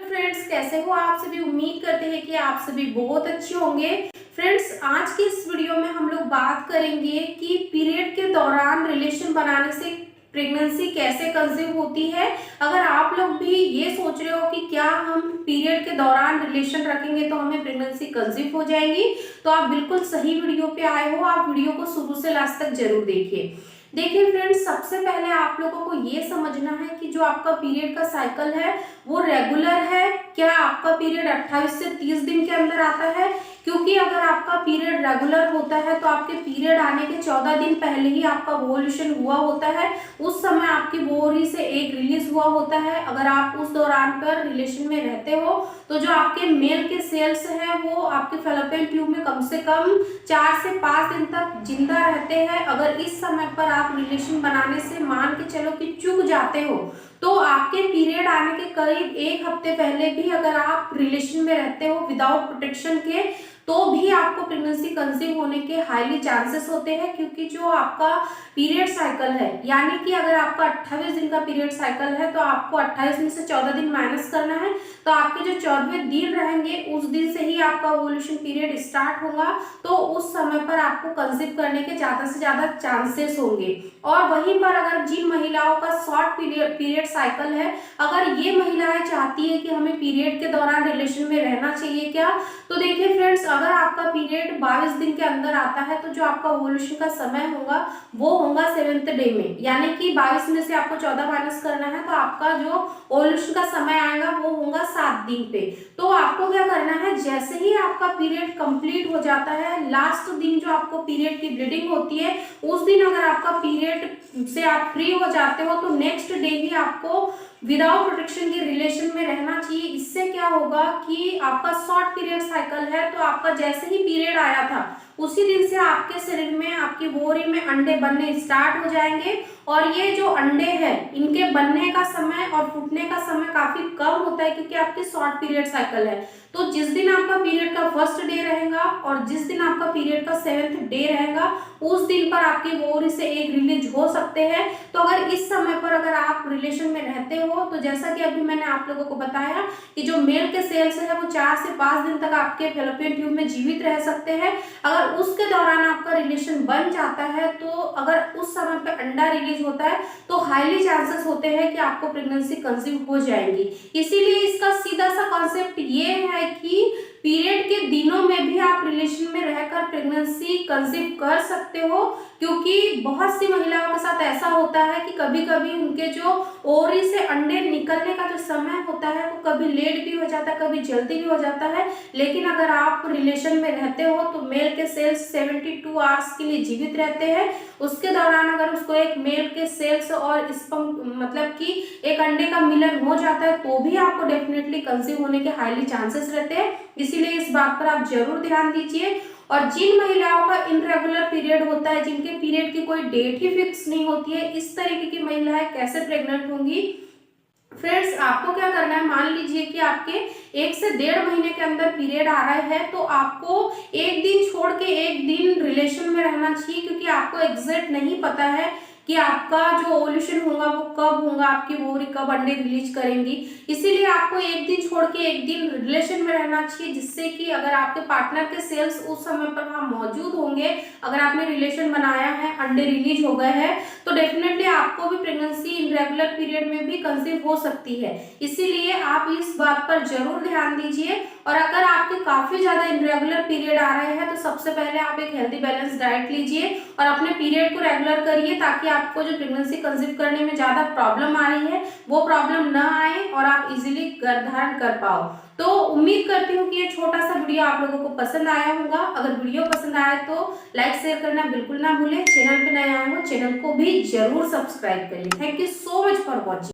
Friends, कैसे हो आप सभी। उम्मीद करते हैं कि आप सभी बहुत अच्छे होंगे। फ्रेंड्स, आज की इस वीडियो में हम लोग बात करेंगे कि पीरियड के दौरान रिलेशन बनाने से प्रेगनेंसी कैसे कंसीव होती है। अगर आप लोग भी ये सोच रहे हो कि क्या हम पीरियड के दौरान रिलेशन रखेंगे तो हमें प्रेगनेंसी कंसीव हो जाएगी, तो आप बिल्कुल सही वीडियो पे आए हो। आप वीडियो को शुरू से लास्ट तक जरूर देखिए फ्रेंड्स, सबसे पहले आप लोगों को ये समझना है कि जो आपका पीरियड का साइकिल है वो रेगुलर है। क्या आपका पीरियड 28 से 30 दिन के अंदर आता है? क्योंकि अगर आपका पीरियड रेगुलर होता है तो आपके पीरियड आने के 14 दिन पहले ही आपका ओव्यूलेशन हुआ होता है। उस समय आपकी ओवरी से एग रिलीज हुआ होता है। अगर आप उस दौरान पर रिलेशन में रहते हो तो जो आपके मेल के सेल्स हैं वो आपके फैलोपियन ट्यूब में कम से कम 4 से 5 दिन तक जिंदा रहते हैं। अगर इस समय पर आप रिलेशन बनाने से मान के चलो कि चूक जाते हो तो आपके पीरियड आने के करीब 1 हफ्ते पहले भी अगर आप रिलेशन में रहते हो विदाउट प्रोटेक्शन के तो भी आपको प्रेगनेंसी कंसीव होने के हाईली चांसेस होते हैं। क्योंकि जो आपका पीरियड साइकिल है, यानी कि अगर आपका 28 दिन का पीरियड साइकिल है तो आपको 28 में से 14 दिन माइनस करना है, तो आपके जो 14वें दिन रहेंगे उस दिन से ही आपका ओव्यूलेशन पीरियड स्टार्ट होगा। तो उस समय पर आपको कंसीव करने के ज्यादा से ज्यादा चांसेस होंगे। और वहीं पर अगर जिन महिलाओं का शॉर्ट पीरियड साइकिल है, अगर ये महिलाएं चाहती है कि हमें पीरियड के दौरान रिलेशन में रहना चाहिए क्या, तो देखिए फ्रेंड्स, अगर आपका पीरियड 22 दिन के अंदर आता है तो जो आपका ओव्यूलेशन का समय होगा वो होगा 7th डे में, यानी कि 22 में से आपको 14 माइनस करना है तो आपका जो ओव्यूलेशन का समय आएगा वो होगा 7 दिन पे। तो आपको क्या करना है, जैसे ही आपका पीरियड कंप्लीट हो जाता है, लास्ट दिन जो आपको पीरियड की ब्लीडिंग होती है उस दिन अगर आपका पीरियड से आप फ्री हो जाते हो तो नेक्स्ट डे ही आपको विदाउट प्रोटेक्शन के रिलेशन में रहना चाहिए। इससे क्या होगा कि आपका शॉर्ट पीरियड साइकिल है तो आपका जैसे ही पीरियड आया था उसी दिन से आपके शरीर में, आपकी ओवरी में अंडे बनने स्टार्ट हो जाएंगे। और ये जो अंडे हैं इनके बनने का समय और फूटने का समय काफी कम होता है क्योंकि आपकी शॉर्ट पीरियड साइकिल है। तो जिस दिन आपका पीरियड का फर्स्ट डे रहेगा और जिस दिन आपका पीरियड का 7th डे रहेगा उस दिन पर आपकी ओवरी से एग रिलीज हो सकते हैं। तो अगर इस समय पर अगर आप रिलेशन में रहते हो तो जैसा कि अभी मैंने आप लोगों को बताया कि जो मेल के सेल्स है वो 4 से 5 दिन तक आपके फैलोपियन ट्यूब में जीवित रह सकते हैं। अगर उसके दौरान आपका रिलेशन बन जाता है तो अगर उस समय पे अंडा रिलीज होता है तो हाईली चांसेस होते हैं कि आपको प्रेगनेंसी कंसीव हो जाएगी। इसीलिए इसका सीधा सा कॉन्सेप्ट ये है कि पीरियड के दिनों में भी आप रिलेशन में रहकर प्रेगनेंसी कंसीव कर सकते हो। क्योंकि बहुत सी महिलाओं के साथ ऐसा होता है कि कभी कभी उनके जो ओवरी से अंडे निकलने का जो समय होता है वो कभी लेट भी हो जाता है, कभी जल्दी भी हो जाता है। लेकिन अगर आप रिलेशन में रहते हो तो मेल के सेल्स 72 आवर्स के लिए जीवित रहते हैं। उसके दौरान अगर उसको एक मेल के सेल्स और स्पर्म मतलब कि एक अंडे का मिलन हो जाता है तो भी आपको डेफिनेटली कंसीव होने के हाईली चांसेस रहते हैं। इसीलिए इस बात पर आप जरूर ध्यान दीजिए। और जिन महिलाओं का इनरेगुलर पीरियड होता है, जिनके पीरियड की कोई डेट ही फिक्स नहीं होती है, इस तरीके की महिलाएं कैसे प्रेग्नेंट होंगी। फ्रेंड्स, आपको क्या करना है, मान लीजिए कि आपके 1 से 1.5 महीने के अंदर पीरियड आ रहा है तो आपको एक दिन छोड़ के एक दिन रिलेशन में रहना चाहिए। क्योंकि आपको एग्जैक्ट नहीं पता है कि आपका जो ओव्यूलेशन होगा वो कब होगा, आपकी ओवरी कब अंडे रिलीज करेंगी। इसीलिए आपको एक दिन छोड़ के एक दिन रिलेशन में रहना चाहिए, जिससे कि अगर आपके पार्टनर के सेल्स उस समय पर वहां मौजूद होंगे, अगर आपने रिलेशन बनाया है, अंडे रिलीज हो गए हैं, तो डेफिनेटली आपको भी प्रेगनेंसी इनरेगुलर पीरियड में भी कंसीव हो सकती है। इसीलिए आप इस बात पर जरूर ध्यान दीजिए। और अगर आपके काफी ज्यादा इनरेगुलर पीरियड आ रहे हैं तो सबसे पहले आप एक हेल्दी बैलेंस डाइट लीजिए और अपने पीरियड को रेगुलर करिए, ताकि आपको जो प्रेगनेंसी कंसीव करने में ज्यादा प्रॉब्लम आ रही है वो प्रॉब्लम न आए और आप इजीली गर्भधारण कर पाओ। तो उम्मीद करती हूँ कि ये छोटा सा वीडियो आप लोगों को पसंद आया होगा। अगर वीडियो पसंद आए तो लाइक शेयर करना बिल्कुल ना भूलें। चैनल पे नए आए हो चैनल को भी जरूर सब्सक्राइब करिए। Thank you so much for watching.